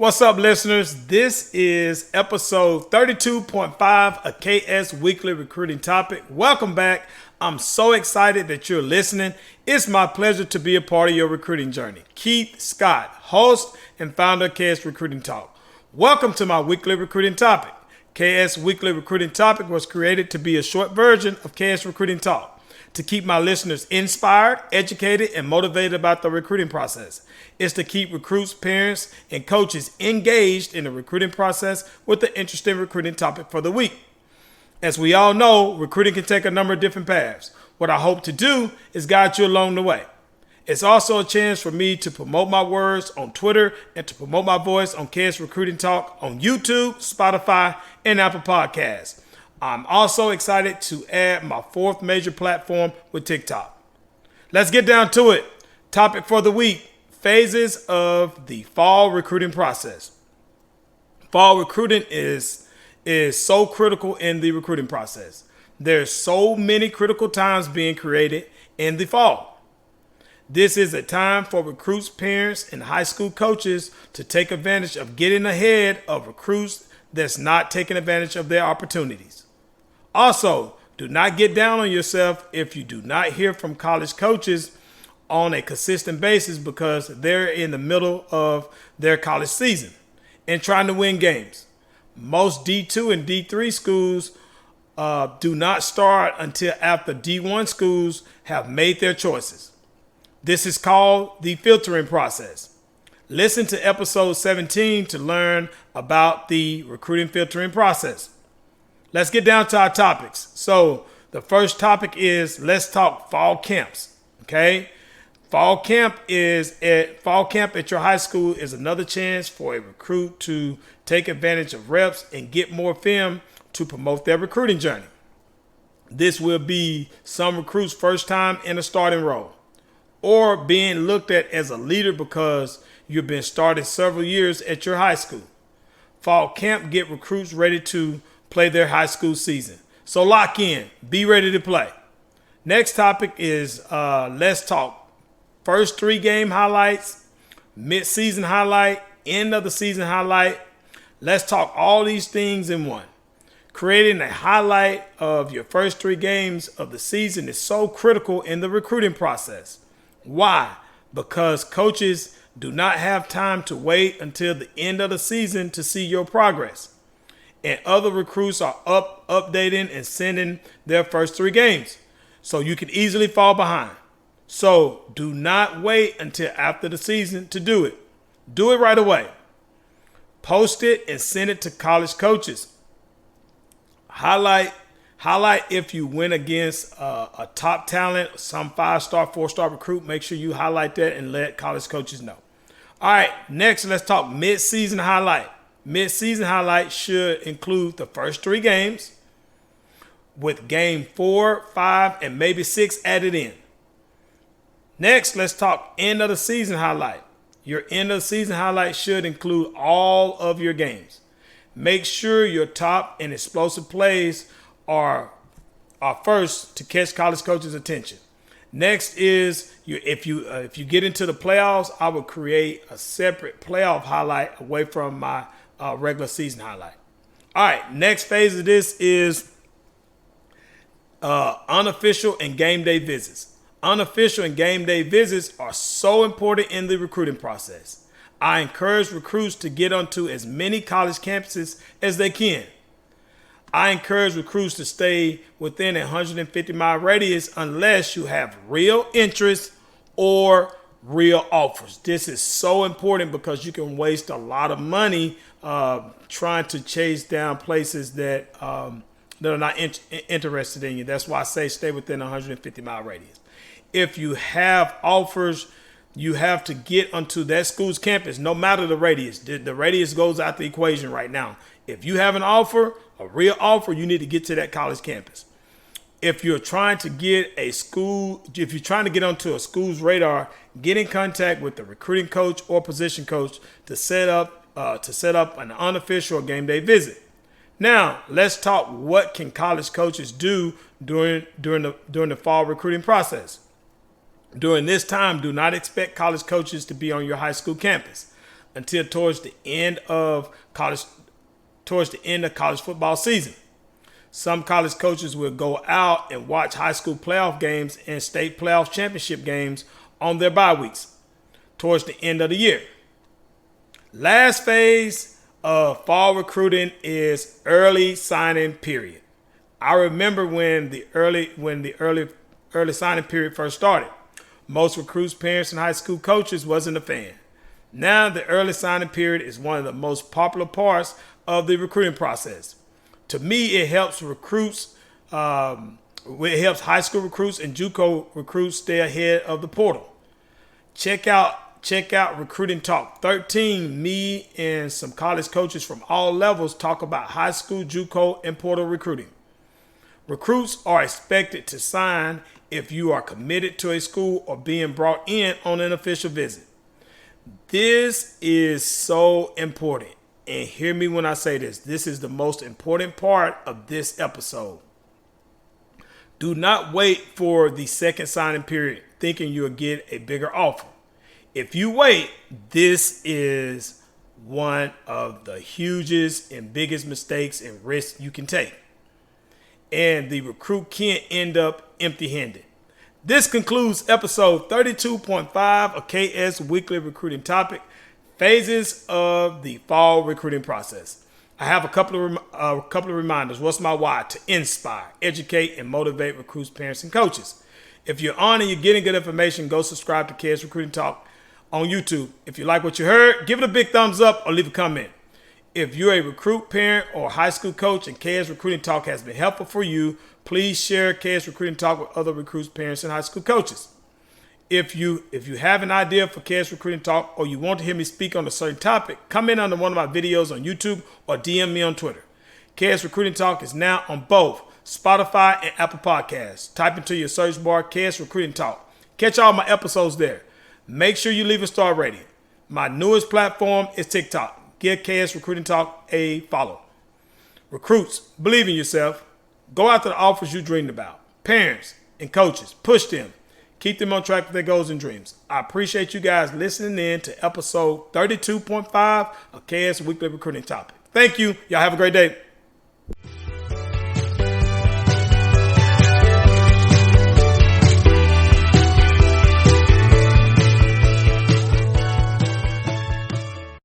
What's up, listeners? This is episode 32.5 of KS Weekly Recruiting Topic. Welcome back. I'm so excited that you're listening. It's my pleasure to be a part of your recruiting journey. Keith Scott, host and founder of KS Recruiting Talk. Welcome to my weekly recruiting topic. KS Weekly Recruiting Topic was created to be a short version of KS Recruiting Talk, to keep my listeners inspired, educated, and motivated about the recruiting process. It's to keep recruits, parents, and coaches engaged in the recruiting process with an interesting recruiting topic for the week. As we all know, recruiting can take a number of different paths. What I hope to do is guide you along the way. It's also a chance for me to promote my words on Twitter and to promote my voice on KS Recruiting Talk on YouTube, Spotify, and Apple Podcasts. I'm also excited to add my fourth major platform with TikTok. Let's get down to it. Topic for the week: phases of the fall recruiting process. Fall recruiting is so critical in the recruiting process. There's so many critical times being created in the fall. This is a time for recruits, parents, and high school coaches to take advantage of getting ahead of recruits that's not taking advantage of their opportunities. Also, do not get down on yourself if you do not hear from college coaches on a consistent basis because they're in the middle of their college season and trying to win games. Most D2 and D3 schools do not start until after D1 schools have made their choices. This is called the filtering process. Listen to episode 17 to learn about the recruiting filtering process. Let's get down to our topics. So the first topic is, let's talk fall camps. Okay. Fall camp at your high school is another chance for a recruit to take advantage of reps and get more film to promote their recruiting journey. This will be some recruits' first time in a starting role or being looked at as a leader because you've been starting several years at your high school. Fall camp get recruits ready to play their high school season. So lock in, be ready to play. Next topic is let's talk first 3 game highlights, mid-season highlight, end of the season highlight. Let's talk all these things in one. Creating a highlight of your first 3 games of the season is so critical in the recruiting process. Why? Because coaches do not have time to wait until the end of the season to see your progress. And other recruits are updating and sending their first 3 games. So you can easily fall behind. So do not wait until after the season to do it. Do it right away. Post it and send it to college coaches. Highlight if you win against a top talent, some 5-star, 4-star recruit. Make sure you highlight that and let college coaches know. All right, next let's talk mid-season highlight. Mid-season highlight should include the first 3 games with game 4, 5, and maybe 6 added in. Next, let's talk end of the season highlight. Your end of the season highlight should include all of your games. Make sure your top and explosive plays are first to catch college coaches' attention. Next is if you get into the playoffs, I would create a separate playoff highlight away from my regular season highlight. All right, next phase of this is unofficial and game day visits. Unofficial and game day visits are so important in the recruiting process. I encourage recruits to get onto as many college campuses as they can. I encourage recruits to stay within a 150-mile radius unless you have real interest or real offers. This is so important because you can waste a lot of money trying to chase down places that are not interested in you. That's why I say stay within a 150-mile radius. If you have offers, you have to get onto that school's campus, no matter the radius. The radius goes out the equation right now. If you have an offer, a real offer, you need to get to that college campus. If you're trying to get onto a school's radar, get in contact with the recruiting coach or position coach to set up an unofficial game day visit. Now, let's talk what can college coaches do during the fall recruiting process. During this time, do not expect college coaches to be on your high school campus. until towards the end of college football season. Some college coaches will go out and watch high school playoff games and state playoff championship games on their bye weeks towards the end of the year. Last phase of fall recruiting is early signing period. I remember when the early signing period first started. Most recruits, parents, and high school coaches wasn't a fan. Now the early signing period is one of the most popular parts of the recruiting process. To me, it helps recruits. It helps high school recruits and JUCO recruits stay ahead of the portal. Check out Recruiting Talk 13. Me and some college coaches from all levels talk about high school, JUCO, and portal recruiting. Recruits are expected to sign if you are committed to a school or being brought in on an official visit. This is so important. And hear me when I say this. This is the most important part of this episode. Do not wait for the second signing period thinking you'll get a bigger offer. If you wait, this is one of the hugest and biggest mistakes and risks you can take. And the recruit can't end up empty-handed. This concludes episode 32.5 of KS Weekly Recruiting Topic, Phases of the Fall Recruiting Process. I have a couple of reminders. What's my why? To inspire, educate, and motivate recruits, parents, and coaches. If you're on and you're getting good information, go subscribe to KS Recruiting Talk on YouTube. If you like what you heard, give it a big thumbs up or leave a comment. If you're a recruit, parent, or high school coach and KS Recruiting Talk has been helpful for you, please share KS Recruiting Talk with other recruits, parents, and high school coaches. If you have an idea for KS Recruiting Talk or you want to hear me speak on a certain topic, comment under one of my videos on YouTube or DM me on Twitter. KS Recruiting Talk is now on both Spotify and Apple Podcasts. Type into your search bar KS Recruiting Talk. Catch all my episodes there. Make sure you leave a star rating. My newest platform is TikTok. Give KS Recruiting Talk a follow. Recruits, believe in yourself. Go after the offers you dreamed about. Parents and coaches, push them. Keep them on track with their goals and dreams. I appreciate you guys listening in to episode 32.5 of KS Weekly Recruiting Topic. Thank you. Y'all have a great day.